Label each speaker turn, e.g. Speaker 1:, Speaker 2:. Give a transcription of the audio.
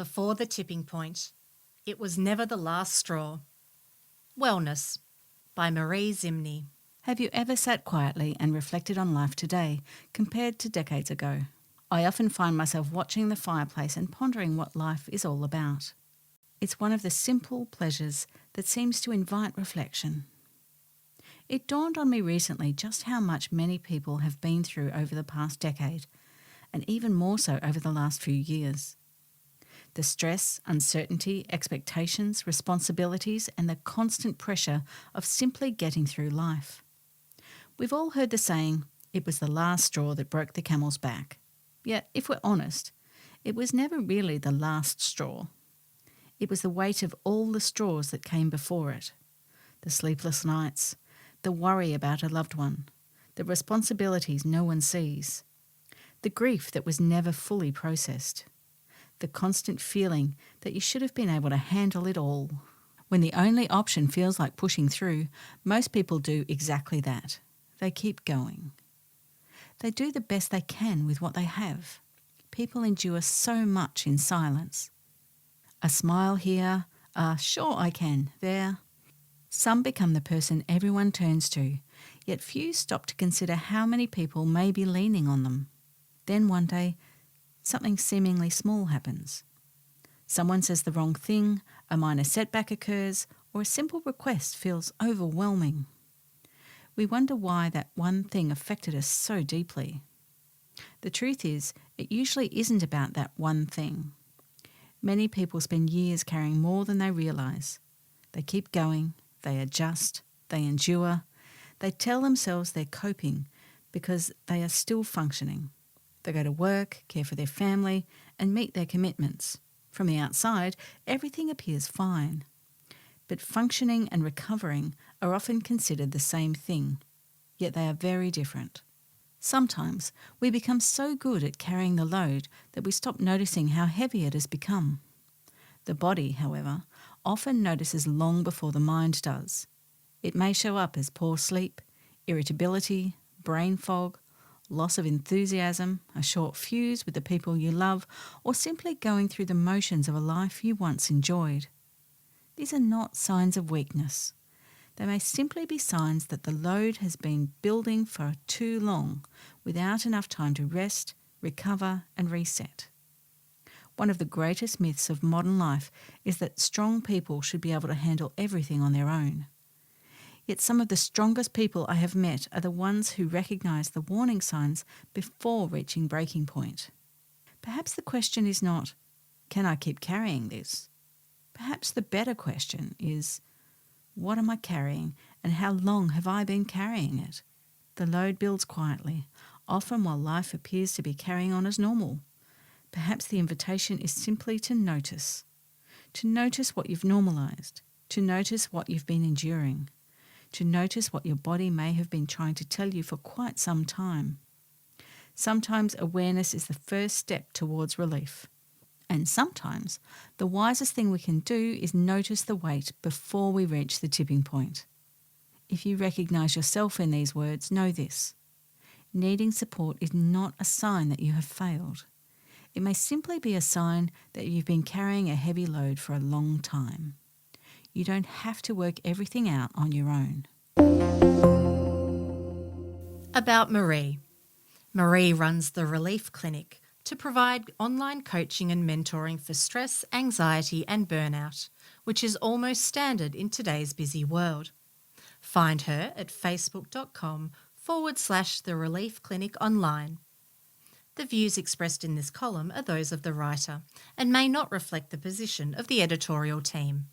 Speaker 1: Before the tipping point, it was never the last straw. Wellness by Maree Zimnny.
Speaker 2: Have you ever sat quietly and reflected on life today compared to decades ago? I often find myself watching the fireplace and pondering what life is all about. It's one of the simple pleasures that seems to invite reflection. It dawned on me recently just how much many people have been through over the past decade, and even more so over the last few years. The stress, uncertainty, expectations, responsibilities, and the constant pressure of simply getting through life. We've all heard the saying, it was the last straw that broke the camel's back. Yet, if we're honest, it was never really the last straw. It was the weight of all the straws that came before it. The sleepless nights, the worry about a loved one, the responsibilities no one sees, the grief that was never fully processed, the constant feeling that you should have been able to handle it all. When the only option feels like pushing through, most people do exactly that. They keep going. They do the best they can with what they have. People endure so much in silence. A smile here, a "sure I can" there. Some become the person everyone turns to, yet few stop to consider how many people may be leaning on them. Then one day, something seemingly small happens. Someone says the wrong thing, a minor setback occurs, or a simple request feels overwhelming. We wonder why that one thing affected us so deeply. The truth is, it usually isn't about that one thing. Many people spend years carrying more than they realise. They keep going, they adjust, they endure. They tell themselves they're coping because they are still functioning. They go to work, care for their family, and meet their commitments. From the outside, everything appears fine. But functioning and recovering are often considered the same thing, yet they are very different. Sometimes we become so good at carrying the load that we stop noticing how heavy it has become. The body, however, often notices long before the mind does. It may show up as poor sleep, irritability, brain fog, loss of enthusiasm, a short fuse with the people you love, or simply going through the motions of a life you once enjoyed. These are not signs of weakness. They may simply be signs that the load has been building for too long without enough time to rest, recover, and reset. One of the greatest myths of modern life is that strong people should be able to handle everything on their own. Yet some of the strongest people I have met are the ones who recognise the warning signs before reaching breaking point. Perhaps the question is not, can I keep carrying this? Perhaps the better question is, what am I carrying and how long have I been carrying it? The load builds quietly, often while life appears to be carrying on as normal. Perhaps the invitation is simply to notice what you've normalised, to notice what you've been enduring, to notice what your body may have been trying to tell you for quite some time. Sometimes awareness is the first step towards relief. And sometimes the wisest thing we can do is notice the weight before we reach the tipping point. If you recognise yourself in these words, know this. Needing support is not a sign that you have failed. It may simply be a sign that you've been carrying a heavy load for a long time. You don't have to work everything out on your own.
Speaker 1: About Maree. Maree runs the Relief Clinic to provide online coaching and mentoring for stress, anxiety and burnout, which is almost standard in today's busy world. Find her at facebook.com/The Relief Clinic Online. The views expressed in this column are those of the writer and may not reflect the position of the editorial team.